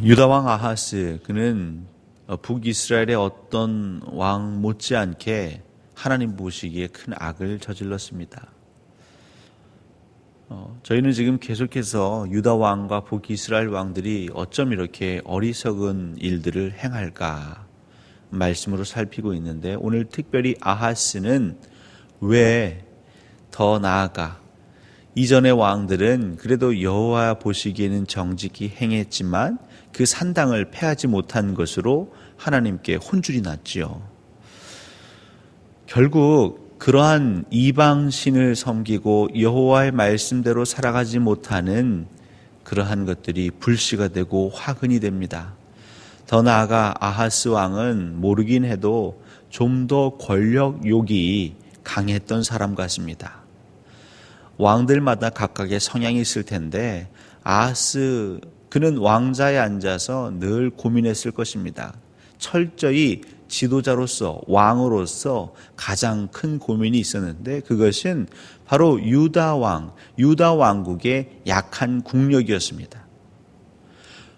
유다 왕 아하스, 그는 북이스라엘의 어떤 왕 못지않게 하나님 보시기에 큰 악을 저질렀습니다. 저희는 지금 계속해서 유다 왕과 북이스라엘 왕들이 어쩜 이렇게 어리석은 일들을 행할까 말씀으로 살피고 있는데, 오늘 특별히 아하스는 왜 더 나아가 이전의 왕들은 그래도 여호와 보시기에는 정직히 행했지만 그 산당을 패하지 못한 것으로 하나님께 혼쭐이 났지요. 결국 그러한 이방신을 섬기고 여호와의 말씀대로 살아가지 못하는 그러한 것들이 불씨가 되고 화근이 됩니다. 더 나아가 아하스 왕은 모르긴 해도 좀 더 권력욕이 강했던 사람 같습니다. 왕들마다 각각의 성향이 있을 텐데 아하스, 그는 왕자에 앉아서 늘 고민했을 것입니다. 철저히 지도자로서, 왕으로서 가장 큰 고민이 있었는데, 그것은 바로 유다 왕국의 약한 국력이었습니다.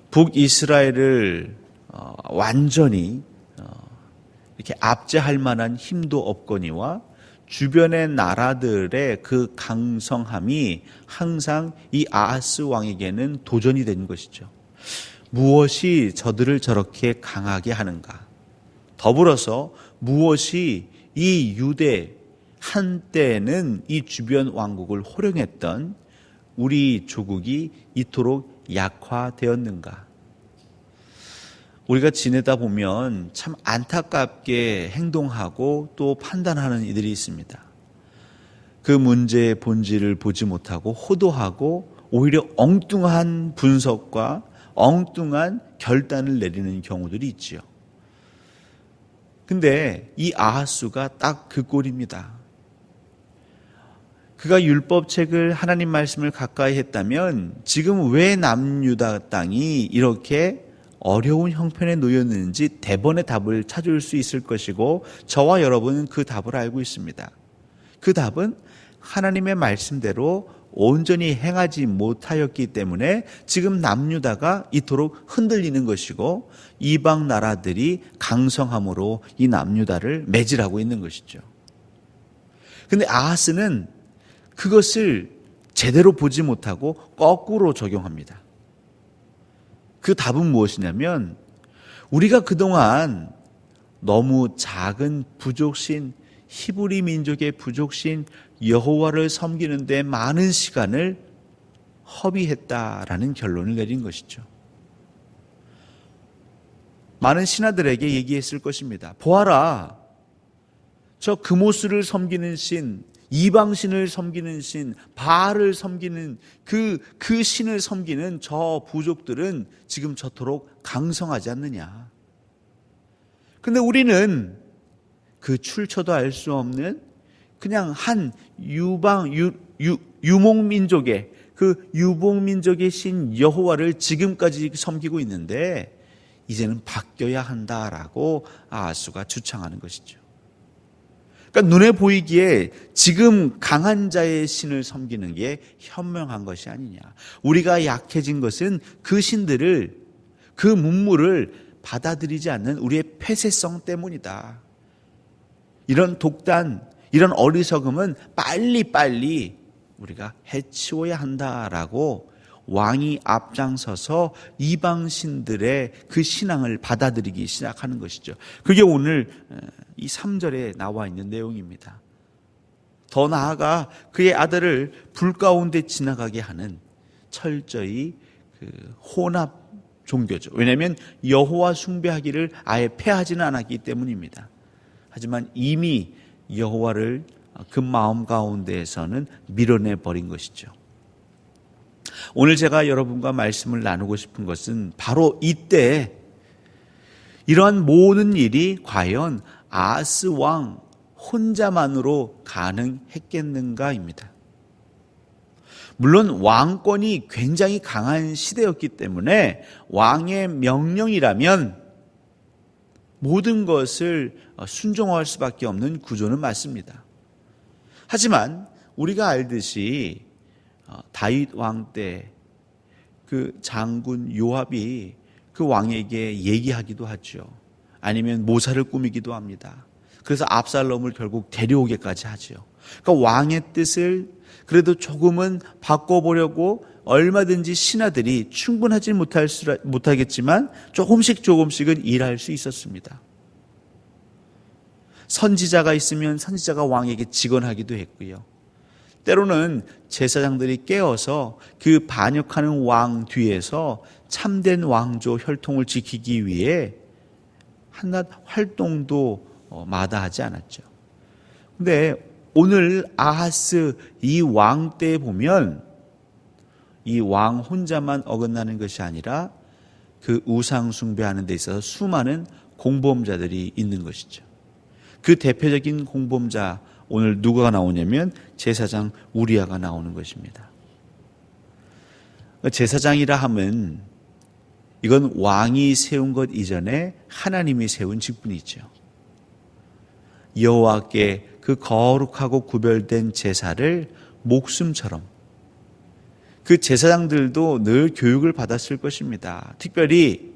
북이스라엘을 완전히 이렇게 압제할 만한 힘도 없거니와 주변의 나라들의 그 강성함이 항상 이 아하스 왕에게는 도전이 된 것이죠. 무엇이 저들을 저렇게 강하게 하는가? 더불어서 무엇이 이 유대, 한때는 이 주변 왕국을 호령했던 우리 조국이 이토록 약화되었는가? 우리가 지내다 보면 참 안타깝게 행동하고 또 판단하는 이들이 있습니다. 그 문제의 본질을 보지 못하고 호도하고 오히려 엉뚱한 분석과 엉뚱한 결단을 내리는 경우들이 있지요. 근데 이 아하스가 딱 그 꼴입니다. 그가 율법책을, 하나님 말씀을 가까이 했다면 지금 왜 남유다 땅이 이렇게 어려운 형편에 놓였는지 대번의 답을 찾을 수 있을 것이고, 저와 여러분은 그 답을 알고 있습니다. 그 답은 하나님의 말씀대로 온전히 행하지 못하였기 때문에 지금 남유다가 이토록 흔들리는 것이고, 이방 나라들이 강성함으로 이 남유다를 매질하고 있는 것이죠. 그런데 아하스는 그것을 제대로 보지 못하고 거꾸로 적용합니다. 그 답은 무엇이냐면, 우리가 그동안 너무 작은 부족신, 히브리 민족의 부족신 여호와를 섬기는 데 많은 시간을 허비했다라는 결론을 내린 것이죠. 많은 신하들에게 얘기했을 것입니다. 보아라, 저 금오스를 섬기는 신, 이방신을 섬기는 신, 바알을 섬기는 그 신을 섬기는 저 부족들은 지금 저토록 강성하지 않느냐. 근데 우리는 그 출처도 알 수 없는 그냥 한 유목민족의 그 유목민족의 신 여호와를 지금까지 섬기고 있는데 이제는 바뀌어야 한다라고 아하스가 주창하는 것이죠. 그러니까 눈에 보이기에 지금 강한 자의 신을 섬기는 게 현명한 것이 아니냐. 우리가 약해진 것은 그 신들을, 그 문물을 받아들이지 않는 우리의 폐쇄성 때문이다. 이런 독단, 이런 어리석음은 빨리빨리 우리가 해치워야 한다라고 왕이 앞장서서 이방신들의 그 신앙을 받아들이기 시작하는 것이죠. 그게 오늘 이 3절에 나와 있는 내용입니다. 더 나아가 그의 아들을 불 가운데 지나가게 하는 철저히 그 혼합 종교죠. 왜냐하면 여호와 숭배하기를 아예 폐하지는 않았기 때문입니다. 하지만 이미 여호와를 그 마음 가운데에서는 밀어내버린 것이죠. 오늘 제가 여러분과 말씀을 나누고 싶은 것은 바로 이때 이러한 모든 일이 과연 아하스 왕 혼자만으로 가능했겠는가입니다. 물론 왕권이 굉장히 강한 시대였기 때문에 왕의 명령이라면 모든 것을 순종할 수밖에 없는 구조는 맞습니다. 하지만 우리가 알듯이 다윗 왕 때 그 장군 요압이 그 왕에게 얘기하기도 하죠. 아니면 모사를 꾸미기도 합니다. 그래서 압살롬을 결국 데려오게까지 하죠. 그러니까 왕의 뜻을 그래도 조금은 바꿔보려고 얼마든지 신하들이 충분하지 못하겠지만 조금씩은 일할 수 있었습니다. 선지자가 있으면 선지자가 왕에게 직언하기도 했고요. 때로는 제사장들이 깨어서 그 반역하는 왕 뒤에서 참된 왕조 혈통을 지키기 위해 한낱 활동도 마다하지 않았죠. 근데 오늘 아하스 이 왕 때에 보면 이 왕 혼자만 어긋나는 것이 아니라 그 우상 숭배하는 데 있어서 수많은 공범자들이 있는 것이죠. 그 대표적인 공범자 오늘 누가 나오냐면 제사장 우리아가 나오는 것입니다. 제사장이라 함은 이건 왕이 세운 것 이전에 하나님이 세운 직분이죠. 여호와께 그 거룩하고 구별된 제사를 목숨처럼 그 제사장들도 늘 교육을 받았을 것입니다. 특별히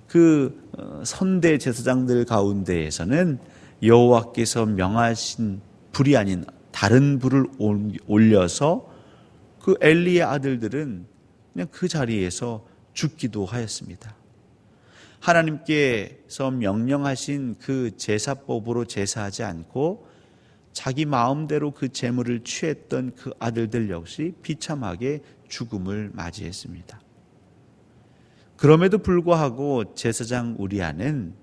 그 선대 제사장들 가운데에서는 여호와께서 명하신 불이 아닌 다른 불을 올려서 그 엘리의 아들들은 그냥 그 자리에서 죽기도 하였습니다. 하나님께서 명령하신 그 제사법으로 제사하지 않고 자기 마음대로 그 제물을 취했던 그 아들들 역시 비참하게 죽음을 맞이했습니다. 그럼에도 불구하고 제사장 우리아는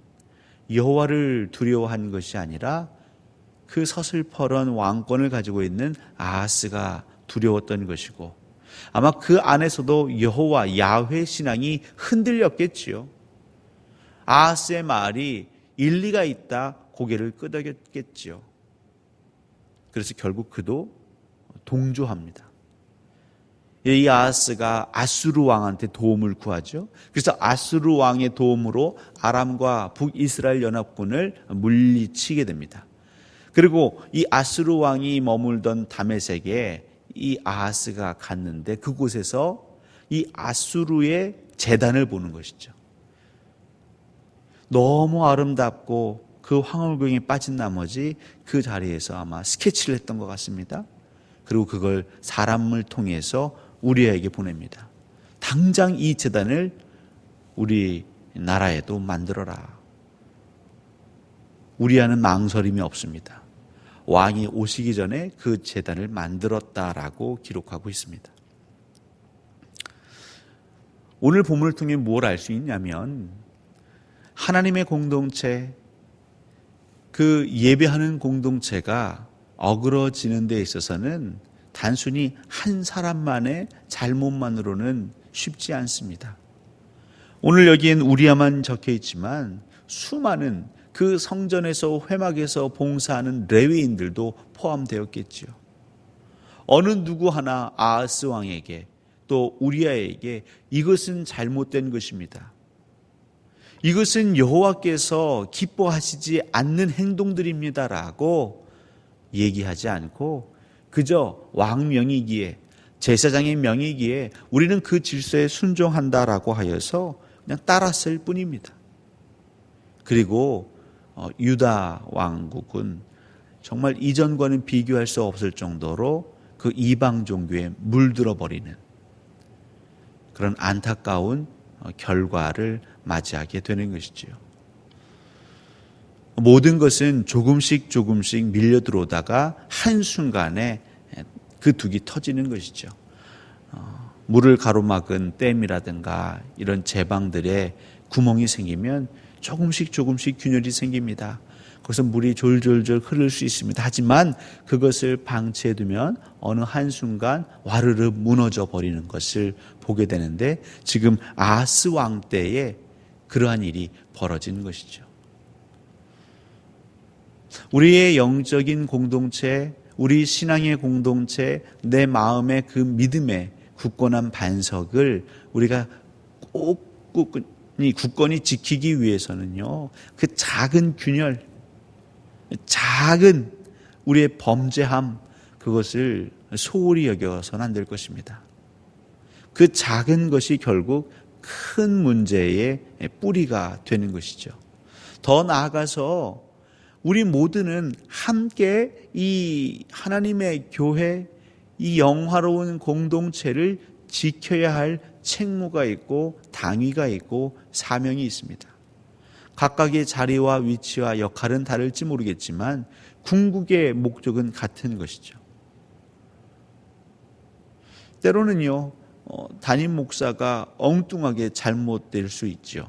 여호와를 두려워한 것이 아니라 그 서슬퍼런 왕권을 가지고 있는 아하스가 두려웠던 것이고 아마 그 안에서도 여호와 야훼 신앙이 흔들렸겠지요. 아하스의 말이 일리가 있다 고개를 끄덕였겠지요. 그래서 결국 그도 동조합니다. 이 아하스가 아수르 왕한테 도움을 구하죠. 그래서 아수르 왕의 도움으로 아람과 북이스라엘 연합군을 물리치게 됩니다. 그리고 이 아수르 왕이 머물던 다메섹에 이 아하스가 갔는데 그곳에서 이 아수르의 제단을 보는 것이죠. 너무 아름답고 그 황홀경에 빠진 나머지 그 자리에서 아마 스케치를 했던 것 같습니다. 그리고 그걸 사람을 통해서 우리에게 보냅니다. 당장 이 제단을 우리 나라에도 만들어라. 우리와는 망설임이 없습니다. 왕이 오시기 전에 그 제단을 만들었다라고 기록하고 있습니다. 오늘 본문을 통해 뭘 알 수 있냐면 하나님의 공동체, 그 예배하는 공동체가 어그러지는 데 있어서는 단순히 한 사람만의 잘못만으로는 쉽지 않습니다. 오늘 여기엔 우리야만 적혀 있지만 수많은 그 성전에서 회막에서 봉사하는 레위인들도 포함되었겠지요. 어느 누구 하나 아하스 왕에게 또 우리야에게 이것은 잘못된 것입니다. 이것은 여호와께서 기뻐하시지 않는 행동들입니다라고 얘기하지 않고 그저 왕명이기에 제사장의 명이기에 우리는 그 질서에 순종한다라고 하여서 그냥 따랐을 뿐입니다. 그리고 유다 왕국은 정말 이전과는 비교할 수 없을 정도로 그 이방 종교에 물들어 버리는 그런 안타까운 결과를 맞이하게 되는 것이지요. 모든 것은 조금씩 밀려 들어오다가 한순간에 그 둑이 터지는 것이죠. 물을 가로막은 댐이라든가 이런 제방들에 구멍이 생기면 조금씩 균열이 생깁니다. 거기서 물이 졸졸 흐를 수 있습니다. 하지만 그것을 방치해두면 어느 한순간 와르르 무너져 버리는 것을 보게 되는데 지금 아하스 왕 때에 그러한 일이 벌어진 것이죠. 우리의 영적인 공동체, 우리 신앙의 공동체, 내 마음의 그 믿음의 굳건한 반석을 우리가 꼭 굳건히 지키기 위해서는요, 그 작은 균열, 작은 우리의 범죄함, 그것을 소홀히 여겨서는 안 될 것입니다. 그 작은 것이 결국 큰 문제의 뿌리가 되는 것이죠. 더 나아가서 우리 모두는 함께 이 하나님의 교회, 이 영화로운 공동체를 지켜야 할 책무가 있고 당위가 있고 사명이 있습니다. 각각의 자리와 위치와 역할은 다를지 모르겠지만 궁극의 목적은 같은 것이죠. 때로는요, 담임 목사가 엉뚱하게 잘못될 수 있죠.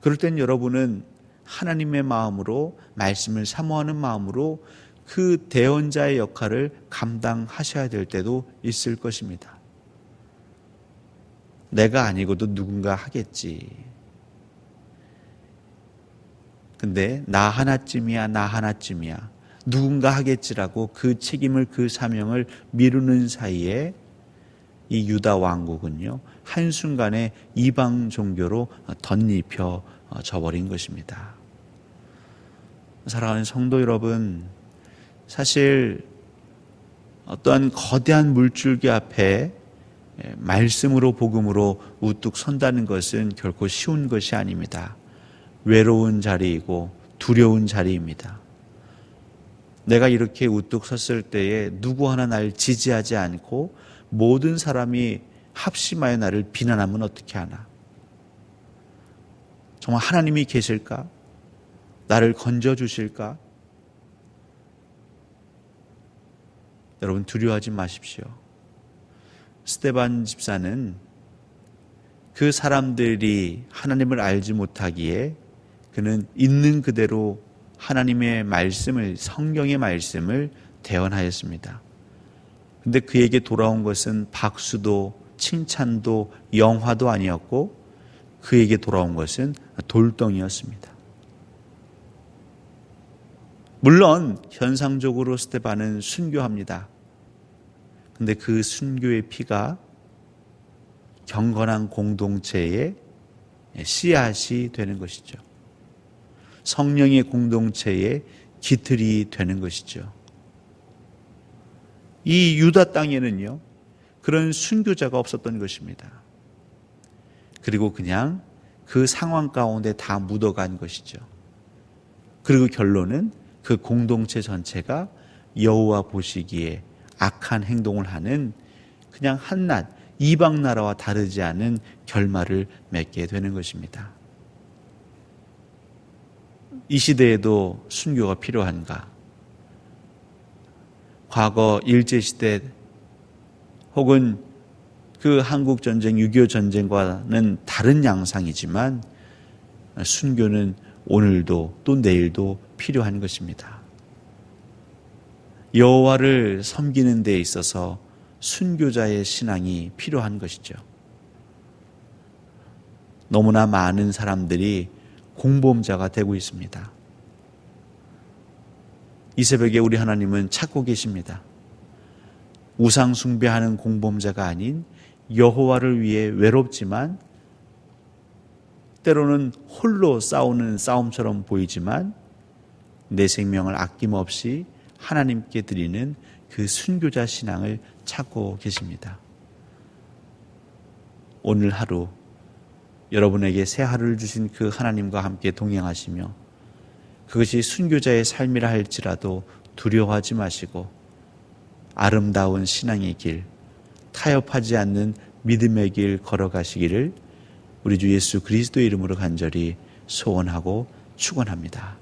그럴 땐 여러분은 하나님의 마음으로, 말씀을 사모하는 마음으로 그 대언자의 역할을 감당하셔야 될 때도 있을 것입니다. 내가 아니고도 누군가 하겠지. 근데 나 하나쯤이야 누군가 하겠지라고 그 책임을, 그 사명을 미루는 사이에 이 유다 왕국은요, 한순간에 이방 종교로 덧입혀져 버린 것입니다. 사랑하는 성도 여러분, 사실 어떠한 거대한 물줄기 앞에 말씀으로, 복음으로 우뚝 선다는 것은 결코 쉬운 것이 아닙니다. 외로운 자리이고 두려운 자리입니다. 내가 이렇게 우뚝 섰을 때에 누구 하나 날 지지하지 않고 모든 사람이 합심하여 나를 비난하면 어떻게 하나? 정말 하나님이 계실까? 나를 건져주실까? 여러분, 두려워하지 마십시오. 스데반 집사는 그 사람들이 하나님을 알지 못하기에 그는 있는 그대로 하나님의 말씀을, 성경의 말씀을 대언하였습니다. 근데 그에게 돌아온 것은 박수도 칭찬도 영화도 아니었고 그에게 돌아온 것은 돌덩이였습니다. 물론 현상적으로 스데반은 순교합니다. 근데 그 순교의 피가 경건한 공동체의 씨앗이 되는 것이죠. 성령의 공동체의 기틀이 되는 것이죠. 이 유다 땅에는요, 그런 순교자가 없었던 것입니다. 그리고 그냥 그 상황 가운데 다 묻어간 것이죠. 그리고 결론은 그 공동체 전체가 여호와 보시기에 악한 행동을 하는 그냥 한낱 이방 나라와 다르지 않은 결말을 맺게 되는 것입니다. 이 시대에도 순교가 필요한가? 과거 일제시대 혹은 그 한국전쟁, 6.25 전쟁과는 다른 양상이지만 순교는 오늘도 또 내일도 필요한 것입니다. 여호와를 섬기는 데 있어서 순교자의 신앙이 필요한 것이죠. 너무나 많은 사람들이 공범자가 되고 있습니다. 이 새벽에 우리 하나님은 찾고 계십니다. 우상 숭배하는 공범자가 아닌 여호와를 위해 외롭지만 때로는 홀로 싸우는 싸움처럼 보이지만 내 생명을 아낌없이 하나님께 드리는 그 순교자 신앙을 찾고 계십니다. 오늘 하루 여러분에게 새 하루를 주신 그 하나님과 함께 동행하시며 그것이 순교자의 삶이라 할지라도 두려워하지 마시고 아름다운 신앙의 길, 타협하지 않는 믿음의 길 걸어가시기를 우리 주 예수 그리스도의 이름으로 간절히 소원하고 축원합니다.